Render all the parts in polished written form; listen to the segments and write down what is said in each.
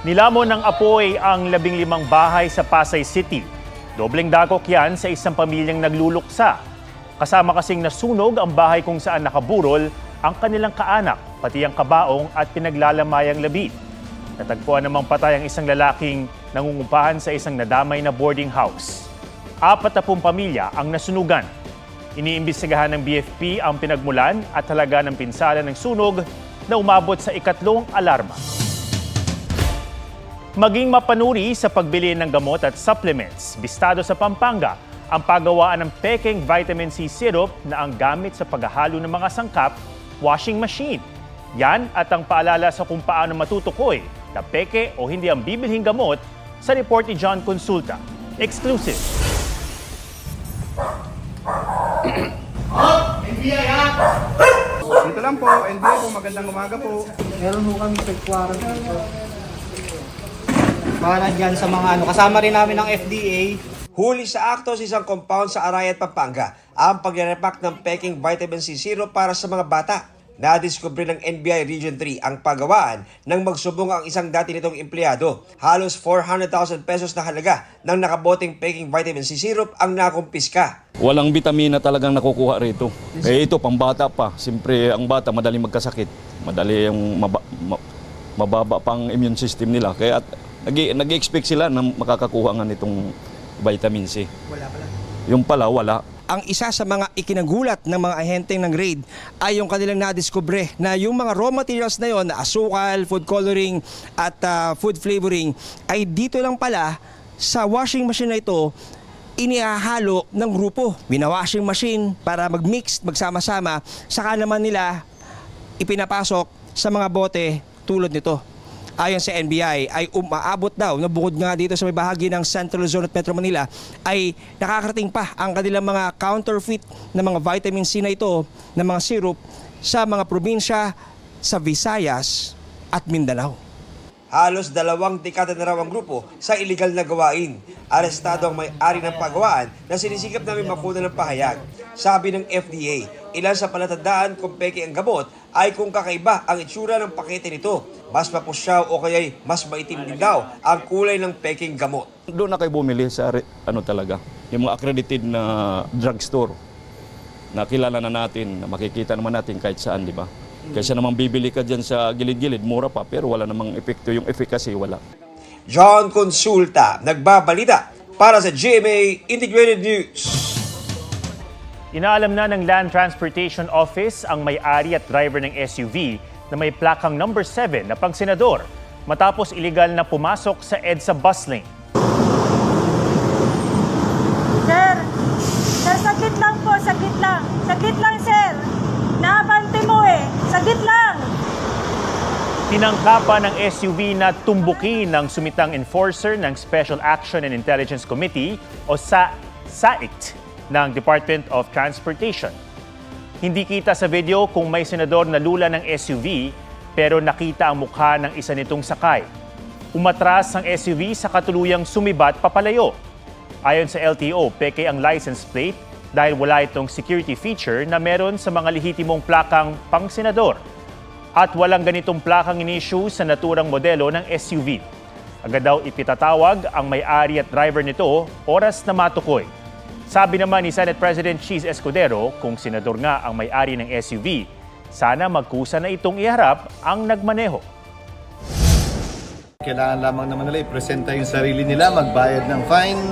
Nilamon ng apoy ang 15 bahay sa Pasay City. Dobleng dakok yan sa isang pamilyang nagluluksa. Kasama kasing nasunog ang bahay kung saan nakaburol ang kanilang kaanak, pati ang kabaong at pinaglalamayang labi. Natagpuan namang patay ang isang lalaking nangungupahan sa isang nadamay na boarding house. 40 pamilya ang nasunugan. Iniimbestigahan ng BFP ang pinagmulan at halaga ng pinsala ng sunog na umabot sa ikatlong alarma. Maging mapanuri sa pagbili ng gamot at supplements, bistado sa Pampanga ang paggawaan ng peking vitamin C syrup na ang gamit sa paghahalo ng mga sangkap, washing machine. Yan at ang paalala sa kung paano matutukoy na peke o hindi ang bibilhing gamot sa report ni John Consulta. Exclusive. NBI ha! Dito lang po, NBI po, magandang umaga po. Meron po kami pagkuwaran dito. Para dyan sa mga kasama rin namin ng FDA. Huli sa akto sa isang compound sa Arayat, Pampanga ang pagre-repack ng peking vitamin C syrup para sa mga bata. Nadiskubre ng NBI Region 3 ang paggawaan nang magsubong ang isang dati nitong empleyado. Halos 400,000 pesos na halaga ng nakaboteng peking vitamin C syrup ang nakumpiska. Walang bitamina talagang nakukuha rito. Ito pambata pa. Siyempre ang bata madaling magkasakit. Madali yung mababa pang immune system nila. Kaya nag-expect sila na makakakuha nga nitong vitamin C. Wala pala. Yung pala, wala. Ang isa sa mga ikinagulat ng mga ahenteng ng raid ay yung kanilang nadiskubre na yung mga raw materials na yon, asukal, food coloring at food flavoring, ay dito lang pala sa washing machine na ito inihahalo ng grupo. Wina-washing machine para mag-mix, magsama-sama, saka naman nila ipinapasok sa mga bote tulad nito. Ayon sa NBI ay umaabot daw na bukod nga dito sa may bahagi ng Central Luzon at Metro Manila ay nakakarating pa ang kanilang mga counterfeit na mga vitamin C na ito na mga syrup sa mga probinsya sa Visayas at Mindanao. Halos 2 dekada na raw ang grupo sa iligal na gawain. Arestado ang may-ari ng pagawaan na sinisikap namin makuna ng pahayag. Sabi ng FDA, ilan sa palatandaan kung peke ang gamot ay kung kakaiba ang itsura ng pakete nito. Mas mapusyaw o kaya'y mas maitim din daw ang kulay ng peking gamot. Doon na kayo bumili sa talaga, yung mga accredited na drugstore na kilala na natin, na makikita naman natin kahit saan, di ba? Kaysa naman bibili ka dyan sa gilid-gilid, mura pa, pero wala namang epekto. Yung efficacy, wala. John Consulta, nagbabalita para sa GMA Integrated News. Inaalam na ng Land Transportation Office ang may-ari at driver ng SUV na may plakang number 7 na pang-senador matapos iligal na pumasok sa EDSA bus lane. Sir, sakit lang po, sakit lang. Sakit lang, sir. Naabante mo eh. Sakit lang. Tinangkapan ng SUV na tumbukin ng sumitang enforcer ng Special Action and Intelligence Committee o SAICT ng Department of Transportation. Hindi kita sa video kung may senador na lula ng SUV pero nakita ang mukha ng isa nitong sakay. Umatras ang SUV sa katuluyang sumibat papalayo. Ayon sa LTO, peke ang license plate dahil wala itong security feature na meron sa mga lehitimong plakang pang-senador. At walang ganitong plakang in-issue sa naturang modelo ng SUV. Agad daw ipitatawag ang may-ari at driver nito oras na matukoy. Sabi naman ni Senate President Cheese Escudero, kung senador nga ang may-ari ng SUV, sana magkusa na itong iharap ang nagmaneho. Kailangan lamang naman nila i-presenta yung sarili nila, magbayad ng fine,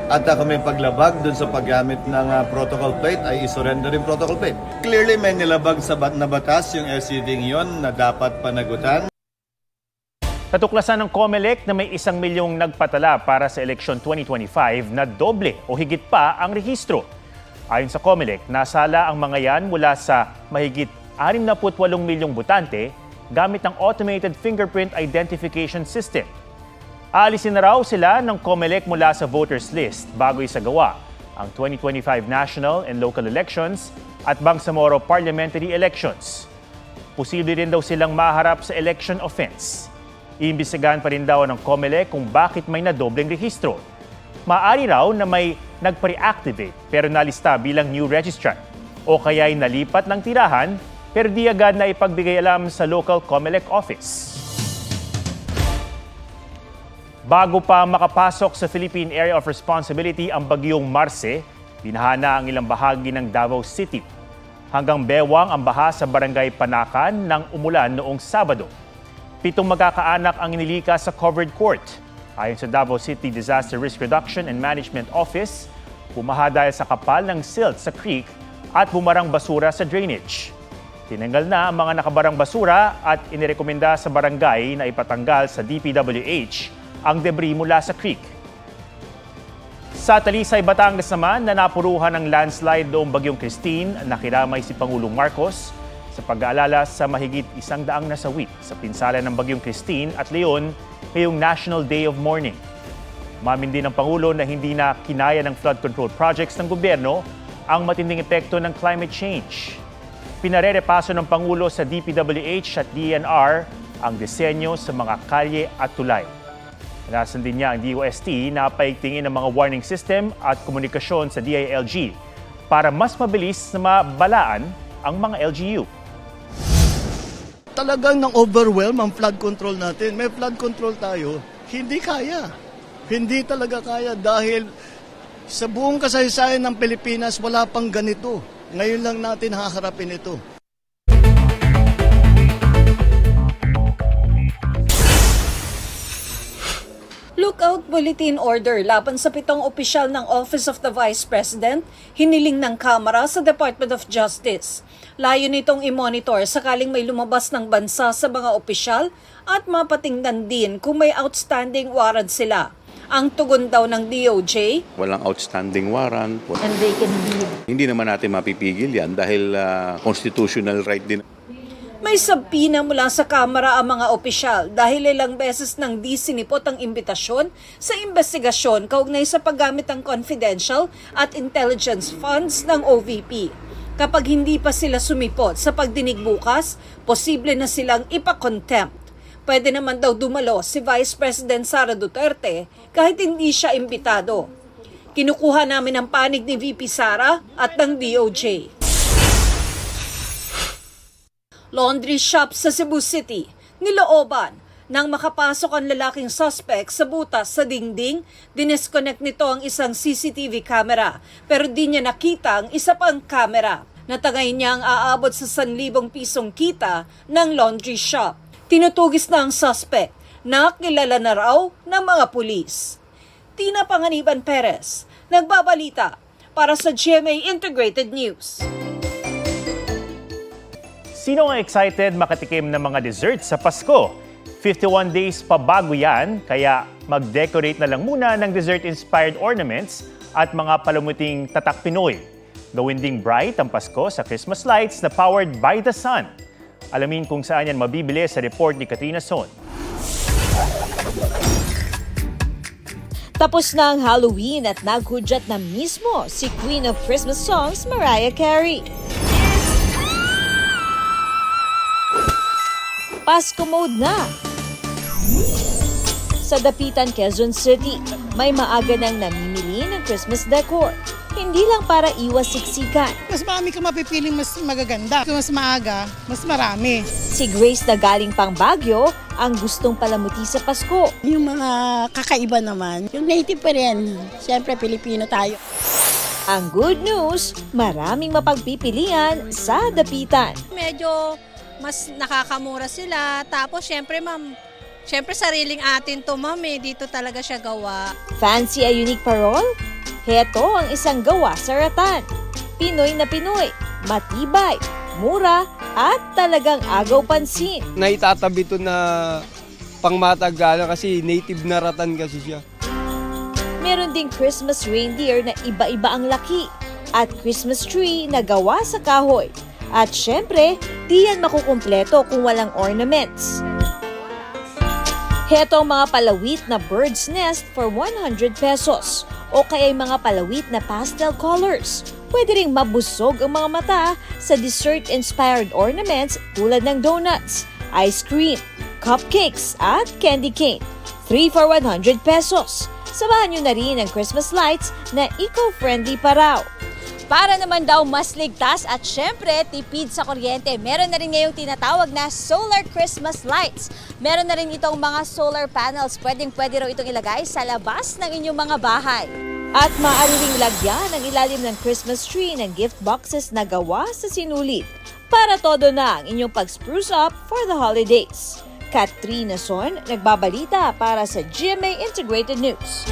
at kung may paglabag dun sa paggamit ng protocol plate ay isurrender yung protocol plate. Clearly may nilabag sa na batas yung SUV yon na dapat panagutan. Natuklasan ng COMELEC na may 1 milyong nagpatala para sa eleksyon 2025 na doble o higit pa ang rehistro. Ayon sa COMELEC, nasala ang mga yan mula sa mahigit 68 milyong botante gamit ang Automated Fingerprint Identification System. Aalisin na raw sila ng COMELEC mula sa voters list bago isagawa ang 2025 national and local elections at Bangsamoro parliamentary elections. Posible rin daw silang maharap sa election offense. Iimbestigahan pa rin daw ng COMELEC kung bakit may nadobleng rehistro. Maaari raw na may nagpa-reactivate pero nalista bilang new registrant o kaya'y nalipat ng tirahan pero di agad na ipagbigay alam sa local COMELEC office. Bago pa makapasok sa Philippine Area of Responsibility ang bagyong Marce, binahana ang ilang bahagi ng Davao City. Hanggang bewang ang baha sa barangay Panakan nang umulan noong Sabado. 7 magkakaanak ang inilikas sa covered court. Ayon sa Davao City Disaster Risk Reduction and Management Office, bumaha dahil sa kapal ng silt sa creek at bumarang basura sa drainage. Tinanggal na ang mga nakabarang basura at inirekomenda sa barangay na ipatanggal sa DPWH ang debris mula sa creek. Sa Talisay, Batangas naman, na napuruhan ng landslide noong bagyong Christine, nakiramay si Pangulong Marcos sa pag-aalala sa mahigit 100 nasawi sa pinsala ng bagyong Christine at Leon ngayong National Day of Mourning. Umamin din ng Pangulo na hindi na kinaya ng flood control projects ng gobyerno ang matinding epekto ng climate change. Pinarerepaso ng Pangulo sa DPWH at DENR ang disenyo sa mga kalye at tulay. Nalasan din niya ang DOST na paigtingin ang mga warning system at komunikasyon sa DILG para mas mabilis na mabalaan ang mga LGU. Talagang nang overwhelm ang flood control natin. May flood control tayo, hindi kaya. Hindi talaga kaya dahil sa buong kasaysayan ng Pilipinas wala pang ganito. Ngayon lang natin haharapin ito. Lookout Bulletin Order laban sa 7 opisyal ng Office of the Vice President, hiniling ng Kamara sa Department of Justice. Layo nitong i-monitor sakaling may lumabas ng bansa sa mga opisyal at mapatingnan din kung may outstanding warrant sila. Ang tugon daw ng DOJ, walang outstanding warrant. And they can be. Hindi naman natin mapipigil yan dahil constitutional right din. May sabina mula sa Kamara ang mga opisyal dahil ilang beses nang di sinipot ang imbitasyon sa investigasyon kaugnay sa paggamit ng confidential at intelligence funds ng OVP. Kapag hindi pa sila sumipot sa pagdinig bukas, posible na silang ipa-contempt. Pwede naman daw dumalo si Vice President Sara Duterte kahit hindi siya imbitado. Kinukuha namin ang panig ni VP Sara at ng DOJ. Laundry shop sa Cebu City, nilooban. Nang makapasok ang lalaking suspect sa butas sa dingding, dinisconnect nito ang isang CCTV camera pero di niya nakita ang isa pang camera. Natangay niya ang aabot sa 1,000 pisong kita ng laundry shop. Tinutugis na ang suspect na kilala na raw ng mga pulis. Tina Panganiban Perez, nagbabalita para sa GMA Integrated News. Sino ang excited makatikim ng mga desserts sa Pasko? 51 days pa bago yan, kaya mag-decorate na lang muna ng dessert-inspired ornaments at mga palumuting tatak Pinoy. Gawin ding bright ang Pasko sa Christmas lights na powered by the sun. Alamin kung saan yan mabibili sa report ni Katrina Son. Tapos na ang Halloween at naghudyat na mismo si Queen of Christmas Songs, Mariah Carey. Pasko mode na! Sa Dapitan, Quezon City, may maaga nang namimili ng Christmas decor. Hindi lang para iwas siksikan. Mas marami ka mapipiling mas magaganda. Kung mas maaga, mas marami. Si Grace na galing pang Baguio ang gustong palamuti sa Pasko. Yung mga kakaiba naman, yung native pa rin. Siyempre, Pilipino tayo. Ang good news, maraming mapagpipilian sa Dapitan. Medyo mas nakakamura sila. Tapos, syempre, ma'am, syempre sariling atin to, ma'am, eh. Dito talaga siya gawa. Fancy a unique parol? Heto ang isang gawa sa Ratan. Pinoy na Pinoy, matibay, mura, at talagang agaw pansin. Naitatabi to na pangmatagalan kasi native na Ratan kasi siya. Meron ding Christmas reindeer na iba-iba ang laki at Christmas tree na gawa sa kahoy. At syempre, di yan makukumpleto kung walang ornaments. Heto ang mga palawit na bird's nest for 100 pesos o kaya mga palawit na pastel colors. Pwede ring mabusog ang mga mata sa dessert-inspired ornaments tulad ng donuts, ice cream, cupcakes at candy cane. 3 for 100 pesos. Samahan nyo na rin ang Christmas lights na eco-friendly pa raw. Para naman daw mas ligtas at syempre tipid sa kuryente, meron na rin ngayong tinatawag na solar Christmas lights. Meron na rin itong mga solar panels. Pwede raw itong ilagay sa labas ng inyong mga bahay. At maaari ring lagyan ang ilalim ng Christmas tree ng gift boxes na gawa sa sinulit. Para todo na ang inyong pag-spruce up for the holidays. Katrina Son, nagbabalita para sa GMA Integrated News.